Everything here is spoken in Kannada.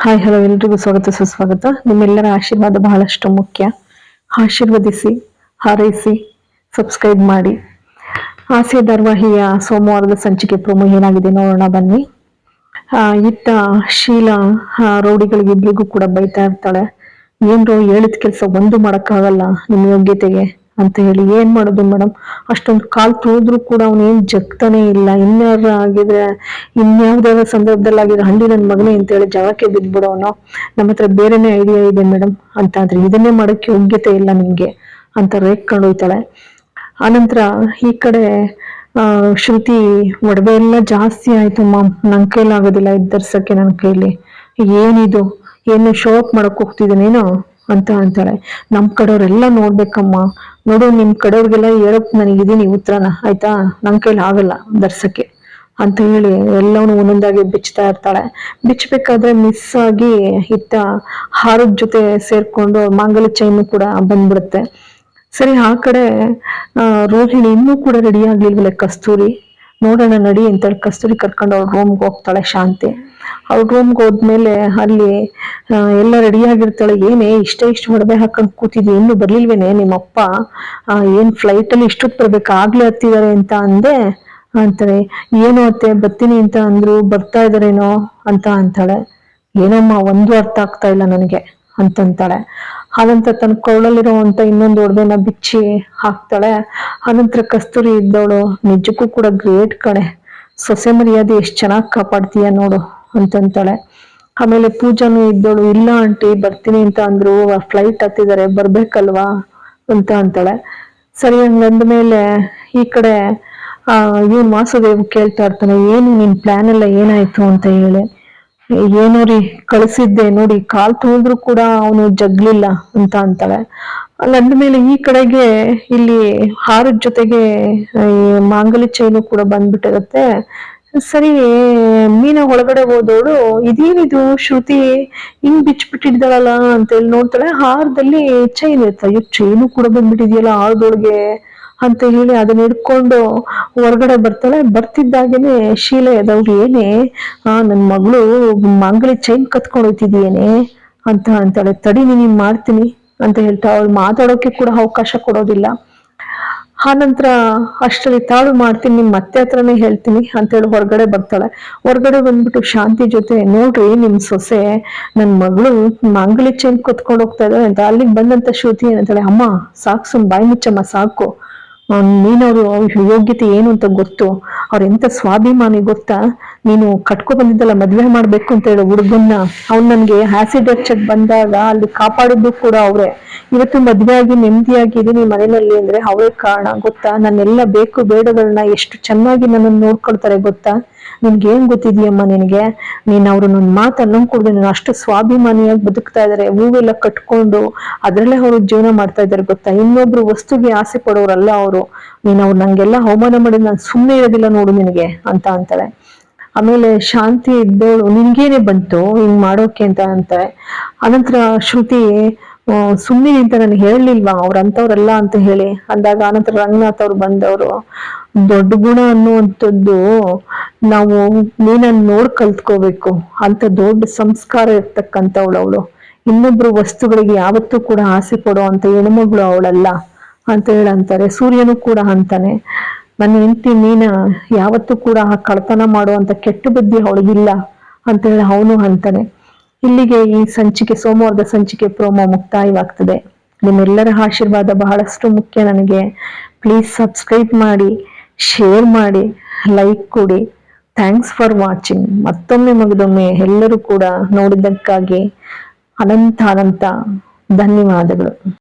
ಹಾಯ್ ಹಲೋ, ಎಲ್ರಿಗೂ ಸ್ವಾಗತ ಸುಸ್ವಾಗತ. ನಿಮ್ಮೆಲ್ಲರ ಆಶೀರ್ವಾದ ಬಹಳಷ್ಟು ಮುಖ್ಯ. ಆಶೀರ್ವದಿಸಿ, ಹಾರೈಸಿ, ಸಬ್ಸ್ಕ್ರೈಬ್ ಮಾಡಿ. ಆಸೆ ಧಾರಾವಾಹಿಯ ಸೋಮವಾರದ ಸಂಚಿಕೆ ಪ್ರೋಮೋ ಏನಾಗಿದೆ ನೋಡೋಣ ಬನ್ನಿ. ಇತ್ತ ಶೀಲಾ ರೌಡಿಗಳಿಗೆ ಇಬ್ರಿಗೂ ಕೂಡ ಬೈತಾ ಇರ್ತಾಳೆ. ಏನ್ರೋ ಹೇಳಿದ ಕೆಲಸ ಒಂದು ಮಾಡಕ್ಕಾಗಲ್ಲ ನಿಮ್ಮ ಯೋಗ್ಯತೆಗೆ ಅಂತ ಹೇಳಿ. ಏನ್ ಮಾಡೋದು ಮೇಡಮ್, ಅಷ್ಟೊಂದು ಕಾಲ್ ತುಳಿದ್ರು ಕೂಡ ಅವನೇನ್ ಜಗ್ತಾನೆ ಇಲ್ಲ. ಇನ್ಯಾರ ಆಗಿದ್ರೆ, ಇನ್ಯಾವ್ದಾವ ಸಂದರ್ಭದಲ್ಲಿ ಆಗಿದ್ರೆ ಹಂಡಿ ನನ್ ಮಗನೇ ಅಂತ ಹೇಳಿ ಜಗಕ್ಕೆ ಬಿದ್ಬಿಡೋನು. ನಮ್ಮ ಹತ್ರ ಬೇರೆನೆ ಐಡಿಯಾ ಇದೆ ಮೇಡಮ್ ಅಂತ. ಆದ್ರೆ ಇದನ್ನೇ ಮಾಡಕ್ಕೆ ಯೋಗ್ಯತೆ ಇಲ್ಲ ನಿಮ್ಗೆ ಅಂತ ರೇಗ್ಕೊಂಡು ಹೋಯ್ತಾಳೆ. ಆನಂತರ ಈ ಕಡೆ ಶ್ರುತಿ, ಒಡವೆ ಎಲ್ಲ ಜಾಸ್ತಿ ಆಯ್ತು ಮಾಮ್, ನನ್ ಕೈಲಾಗೋದಿಲ್ಲ ಇದ್ದರ್ಸಕ್ಕೆ, ನನ್ನ ಕೈಲಿ ಏನಿದು, ಏನು ಶೋ ಅಪ್ ಮಾಡಕ್ ಹೋಗ್ತಿದ್ದೀನೇನೋ ಅಂತ ಅಂತಾಳೆ. ನಮ್ ಕಡೆಯವ್ರೆಲ್ಲ ನೋಡ್ಬೇಕಮ್ಮ, ನೋಡು ನಿಮ್ ಕಡೆಯವ್ರಿಗೆಲ್ಲ ಹೇಳಕ್ ನನಗಿದೀನಿ ಉತ್ತರನ, ಆಯ್ತಾ, ನನ್ ಕೈಲಿ ಆಗಲ್ಲ ಧರ್ಸಕ್ಕೆ ಅಂತ ಹೇಳಿ ಎಲ್ಲವನ್ನೂ ಒಂದೊಂದಾಗಿ ಬಿಚ್ತಾ ಇರ್ತಾಳೆ. ಬಿಚ್ಚಬೇಕಾದ್ರೆ ಮಿಸ್ ಆಗಿ ಇತ್ತ ಹಾರದ ಜೊತೆ ಸೇರ್ಕೊಂಡು ಮಾಂಗಲ್ಯ ಚೈನು ಕೂಡ ಬಂದ್ಬಿಡುತ್ತೆ. ಸರಿ, ಆ ಕಡೆ ರೋಹಿಣಿ ಇನ್ನೂ ಕೂಡ ರೆಡಿ ಆಗ್ಲಿಲ್ವಲ್ಲ ಕಸ್ತೂರಿ, ನೋಡೋಣ ನಡಿ ಅಂತೇಳಿ ಕಸ್ತೂರಿ ಕರ್ಕೊಂಡು ಅವ್ಳ ರೂಮ್ಗೆ ಹೋಗ್ತಾಳೆ ಶಾಂತಿ. ಅವ್ಳ ರೂಮ್ಗೆ ಹೋದ್ಮೇಲೆ ಅಲ್ಲಿ ಎಲ್ಲ ರೆಡಿ ಆಗಿರ್ತಾಳೆ. ಏನೇ ಇಷ್ಟು ಒಡವೆ ಹಾಕೊಂಡ್ ಕೂತಿದ್ವಿ, ಇನ್ನು ಬರ್ಲಿಲ್ವೇನೆ ನಿಮ್ಮಪ್ಪ, ಏನ್ ಫ್ಲೈಟ್ ಅಲ್ಲಿ ಇಷ್ಟೊತ್ತು ಬರ್ಬೇಕು, ಆಗ್ಲೇ ಹತ್ತಿದ್ದಾರೆ ಅಂತ ಅಂದೆ ಅಂತಾರೆ. ಏನು ಅತ್ತೆ ಬರ್ತೀನಿ ಅಂತ ಅಂದ್ರು, ಬರ್ತಾ ಇದಾರೇನೋ ಅಂತ ಅಂತಾಳೆ. ಏನಮ್ಮ ಒಂದು ಅರ್ಥ ಆಗ್ತಾ ಇಲ್ಲ ನನಗೆ ಅಂತಂತಾಳೆ. ಹಾಗಂತ ತನ್ನ ಕೊಳ್ಳಲ್ಲಿರುವಂತ ಇನ್ನೊಂದು ಒಡವೆನ ಬಿಚ್ಚಿ ಹಾಕ್ತಾಳೆ. ಆನಂತರ ಕಸ್ತೂರಿ ಇದ್ದವಳು, ನಿಜಕ್ಕೂ ಕೂಡ ಗ್ರೇಟ್ ಕಣೆ, ಸೊಸೆ ಮರ್ಯಾದೆ ಎಷ್ಟ್ ಚೆನ್ನಾಗಿ ಕಾಪಾಡ್ತೀಯ ನೋಡು ಅಂತಂತಾಳೆ. ಆಮೇಲೆ ಪೂಜಾನು ಇದ್ದವಳು, ಇಲ್ಲ ಆಂಟಿ ಬರ್ತೀನಿ ಅಂತ ಅಂದ್ರು, ಫ್ಲೈಟ್ ಹತ್ತಿದ್ದಾರೆ ಬರ್ಬೇಕಲ್ವಾ ಅಂತ ಅಂತಾಳೆ. ಸರಿ, ಹಂಗಂದ್ಮೇಲೆ ಈ ಕಡೆ ಇವನ್ ವಾಸುದೇವ್ ಕೇಳ್ತಾ ಇರ್ತಾನೆ, ಏನು ನಿನ್ ಪ್ಲಾನ್ ಎಲ್ಲ ಏನಾಯ್ತು ಅಂತ ಹೇಳಿ. ಏನೋ ರೀ ಕಳಿಸಿದ್ದೆ ನೋಡಿ, ಕಾಲ್ ತುಳಿದ್ರು ಕೂಡ ಅವನು ಜಗ್ಲಿಲ್ಲ ಅಂತ ಅಂತಾಳೆ. ಅಲ್ಲಂದ್ಮೇಲೆ ಈ ಕಡೆಗೆ ಇಲ್ಲಿ ಹಾರದ ಜೊತೆಗೆ ಮಾಂಗಲ್ಯ ಚೈನು ಕೂಡ ಬಂದ್ಬಿಟ್ಟಿರುತ್ತೆ. ಸರಿ, ಮೀನ ಒಳಗಡೆ ಹೋದವಳು, ಇದೇನಿದು ಶ್ರುತಿ ಹಿಂಗ್ ಬಿಚ್ಬಿಟ್ಟಿದ್ದಾಳಲ್ಲ ಅಂತ ಹೇಳಿ ನೋಡ್ತಾಳೆ. ಹಾರದಲ್ಲಿ ಚೈನ್ ಇರ್ತಾಳೆ. ಚೈನು ಕೂಡ ಬಂದ್ಬಿಟ್ಟಿದ್ಯಲ್ಲ ಹಾರದೊಳಗೆ ಅಂತ ಹೇಳಿ ಅದನ್ನ ಹಿಡ್ಕೊಂಡು ಹೊರಗಡೆ ಬರ್ತಾಳೆ. ಬರ್ತಿದ್ದಾಗೇನೆ ಶೀಲ ಎದವ್ರು, ಏನೇ ನನ್ ಮಗಳು ಮಾಂಗಲ್ಯ ಚೈನ್ ಕತ್ಕೊಂಡು ಹೋಯ್ತಿದ್ಯೇನೆ ಅಂತ ಅಂತಾಳೆ. ತಡಿ ನೀನ್ ಮಾಡ್ತೀನಿ ಅಂತ ಹೇಳ್ತಾ ಅವಳು ಮಾತಾಡೋಕೆ ಕೂಡ ಅವಕಾಶ ಕೊಡೋದಿಲ್ಲ. ಆನಂತರ ಅಷ್ಟರಲ್ಲಿ ತಾಳು ಮಾಡ್ತೀನಿ, ನಿಮ್ ಮತ್ತೆ ಹತ್ರನೇ ಹೇಳ್ತೀನಿ ಅಂತ ಹೇಳಿ ಹೊರಗಡೆ ಬರ್ತಾಳೆ. ಹೊರಗಡೆ ಬಂದ್ಬಿಟ್ಟು ಶಾಂತಿ ಜೊತೆ, ನೋಡ್ರಿ ನಿಮ್ ಸೊಸೆ ನನ್ ಮಗಳು ಮಾಂಗಲ್ಯ ಚೈನ್ ಕೊತ್ಕೊಂಡು ಹೋಗ್ತಾ ಇದ್ದಾಳೆ ಅಂತ. ಅಲ್ಲಿಗೆ ಬಂದಂತ ಶ್ರುತಿ ಏನಂತಾಳೆ, ಅಮ್ಮ ಸಾಕು, ಸುಮ್ ಬಾಯಿ ಮುಚ್ಚಮ್ಮ ಸಾಕು, ನೀನವ್ರು ಯೋಗ್ಯತೆ ಏನು ಅಂತ ಗೊತ್ತು, ಅವ್ರ ಎಂತ ಸ್ವಾಭಿಮಾನಿ ಗೊತ್ತಾ, ನೀನು ಕಟ್ಕೊ ಬಂದಿದ್ದಲ್ಲ ಮದ್ವೆ ಮಾಡ್ಬೇಕು ಅಂತ ಹೇಳಿ ಹುಡುಗನ್ನ, ಅವ್ನು ನನ್ಗೆ ಆಸಿಡ್ ಹಚ್ಚಕ್ ಬಂದಾಗ ಅಲ್ಲಿ ಕಾಪಾಡಿದ್ದು ಕೂಡ ಅವ್ರೆ. ಇವತ್ತು ಮದ್ವೆ ಆಗಿ ನೆಮ್ಮದಿಯಾಗಿ ಇದೀನಿ ಮನೆಯಲ್ಲಿ ಅಂದ್ರೆ ಅವರೇ ಕಾರಣ ಗೊತ್ತಾ. ನನ್ನೆಲ್ಲ ಬೇಕು ಬೇಡಗಳನ್ನ ಎಷ್ಟು ಚೆನ್ನಾಗಿ ನನ್ನನ್ನು ನೋಡ್ಕೊಳ್ತಾರೆ ಗೊತ್ತಾ. ನಿನ್ಗೆ ಏನ್ ಗೊತ್ತಿದ್ಯಮ್ಮ ನಿನಗೆ, ನೀನ್ ಅವ್ರನ್ನ ಒಂದ್ ಮಾತು ಅನ್ನಂಗ್ ನಾನು ಅಷ್ಟು ಸ್ವಾಭಿಮಾನಿಯಾಗಿ ಬದುಕ್ತಾ ಇದಾರೆ, ಹೂವೆಲ್ಲ ಕಟ್ಕೊಂಡು ಅದ್ರಲ್ಲೇ ಅವ್ರು ಜೀವನ ಮಾಡ್ತಾ ಇದಾರೆ ಗೊತ್ತಾ. ಇನ್ನೊಬ್ರು ವಸ್ತುಗೆ ಆಸೆ ಪಡೋರಲ್ಲ ಅವರು. ನೀನ್ ಅವ್ರು ನಂಗೆಲ್ಲ ಅವಮಾನ ಮಾಡಿದ್ ನಾನು ಸುಮ್ಮನೆ ಇರೋದಿಲ್ಲ ನೋಡು ನಿನಗೆ ಅಂತ ಅಂತಾಳೆ. ಆಮೇಲೆ ಶಾಂತಿ ಇದ್ದವಳು, ನಿನ್ಗೇನೆ ಬಂತು ಹಿಂಗ್ ಮಾಡೋಕೆ ಅಂತ ಅಂತಾಳೆ. ಅನಂತರ ಶ್ರುತಿ, ಸುಮ್ಮನೆ ಅಂತ ನಾನು ಹೇಳಲಿಲ್ವಾ ಅವ್ರಂತವ್ರಲ್ಲ ಅಂತ ಹೇಳಿ ಅಂದಾಗ, ಆನಂತರ ರಂಗನಾಥ್ ಅವ್ರು ಬಂದವರು, ದೊಡ್ಡ ಗುಣ ಅನ್ನುವಂಥದ್ದು ನಾವು ನೀನನ್ನ ನೋಡ್ ಕಲ್ತ್ಕೋಬೇಕು ಅಂತ ದೊಡ್ಡ ಸಂಸ್ಕಾರ ಇರ್ತಕ್ಕಂಥವಳು ಅವಳು. ಇನ್ನೊಬ್ರು ವಸ್ತುಗಳಿಗೆ ಯಾವತ್ತೂ ಕೂಡ ಆಸೆ ಪಡೋ ಅಂತ ಹೆಣ್ಮಗಳು ಅವಳಲ್ಲ ಅಂತ ಹೇಳಂತಾರೆ. ಸೂರ್ಯನು ಕೂಡ ಅಂತಾನೆ, ನನ್ನ ಹೆಂಡತಿ ಮೀನ ಯಾವತ್ತೂ ಕೂಡ ಕಳ್ತನ ಮಾಡುವಂತ ಕೆಟ್ಟ ಬುದ್ಧಿ ಅವಳಿಗಿಲ್ಲ ಅಂತ ಹೇಳಿ ಅವನು ಅಂತಾನೆ. ಇಲ್ಲಿಗೆ ಈ ಸಂಚಿಕೆ, ಸೋಮವಾರದ ಸಂಚಿಕೆ ಪ್ರೋಮೋ ಮುಕ್ತಾಯವಾಗ್ತದೆ. ನಿಮ್ಮೆಲ್ಲರ ಆಶೀರ್ವಾದ ಬಹಳಷ್ಟು ಮುಖ್ಯ ನನಗೆ. ಪ್ಲೀಸ್ ಸಬ್ಸ್ಕ್ರೈಬ್ ಮಾಡಿ, ಶೇರ್ ಮಾಡಿ, ಲೈಕ್ ಕೊಡಿ. Thanks for watching. ಮತ್ತೊಮ್ಮೆ ಮಗದೊಮ್ಮೆ ಎಲ್ಲರೂ ಕೂಡ ನೋಡಿದ್ದಕ್ಕಾಗಿ ಅನಂತ ಧನ್ಯವಾದಗಳು.